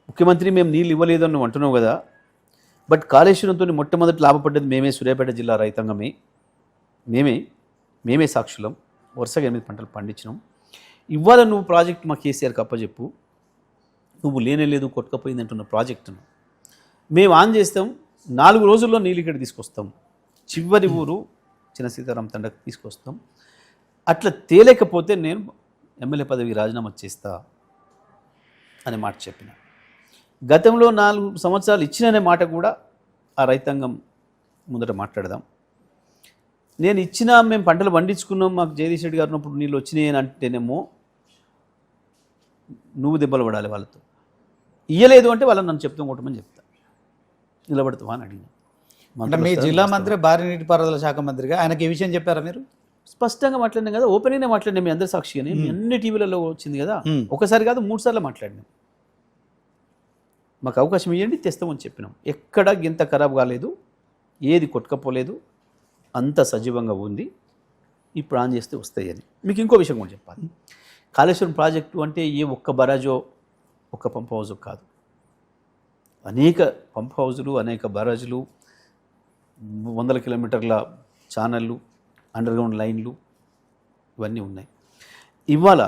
ముఖ్యమంత్రి మేము నీళ్ళు ఇవ్వలేదు అని నువ్వు అంటున్నావు కదా, బట్ కాళేశ్వరంతో మొట్టమొదటి లాభపడ్డది మేమే, సూర్యాపేట జిల్లా రైతాంగమే, మేమే సాక్షులం. వరుసగా 8 పంటలు పండించినాం. ఇవాళ నువ్వు ప్రాజెక్ట్ మా కేసీఆర్కి అప్పచెప్పు, నువ్వు లేనేలేదు కొట్టుకపోయింది అంటున్న ప్రాజెక్టును మేము ఆన్ చేస్తాం, 4 రోజుల్లో నీళ్ళు ఇక్కడ తీసుకొస్తాం, చివరి ఊరు చిన్న సీతారాం తండకు తీసుకొస్తాం. అట్లా తేలేకపోతే నేను ఎమ్మెల్యే పదవికి రాజీనామా చేస్తా అనే మాట చెప్పిన. గతంలో 4 సంవత్సరాలు ఇచ్చిననే మాట కూడా ఆ రైతాంగం ముందట మాట్లాడదాం. నేను ఇచ్చిన, మేము పంటలు పండించుకున్నాం, మాకు జగదీష్ రెడ్డి గారు ఉన్నప్పుడు నీళ్ళు వచ్చినాయి అని అంటేనేమో నువ్వు దెబ్బలు పడాలి వాళ్ళతో. ఇయ్యలేదు అంటే వాళ్ళని నన్ను చెప్తాం కొట్టమని చెప్తా, నిలబడతావా అని అడిగిన. అంటే మీ జిల్లా మంత్రి భారీ నీటిపారుదల శాఖ మంత్రిగా ఆయనకి ఈ విషయం చెప్పారా మీరు? స్పష్టంగా మాట్లాడినాం కదా, ఓపెన్గానే మాట్లాడినాం, మీ అందరి సాక్షిగానే, అన్ని టీవీలలో వచ్చింది కదా, ఒకసారి కాదు 3 సార్లు మాట్లాడినాం. మాకు అవకాశం ఇవ్వండి, తెస్తామని చెప్పినాం. ఎక్కడ గింత ఖరాబ్ కాలేదు, ఏది కొట్టుకపోలేదు, అంత సజీవంగా ఉంది. ఇప్పుడు ఆన్ చేస్తే వస్తాయని. మీకు ఇంకో విషయం కూడా చెప్పాలి. కాళేశ్వరం ప్రాజెక్టు అంటే ఏ ఒక్క బరాజో ఒక్క పంప్ హౌజు కాదు, అనేక పంప్ హౌజులు, అనేక బరాజులు, 100 కిలోమీటర్ల ఛానళ్ళు, అండర్గ్రౌండ్ లైన్లు, ఇవన్నీ ఉన్నాయి. ఇవాళ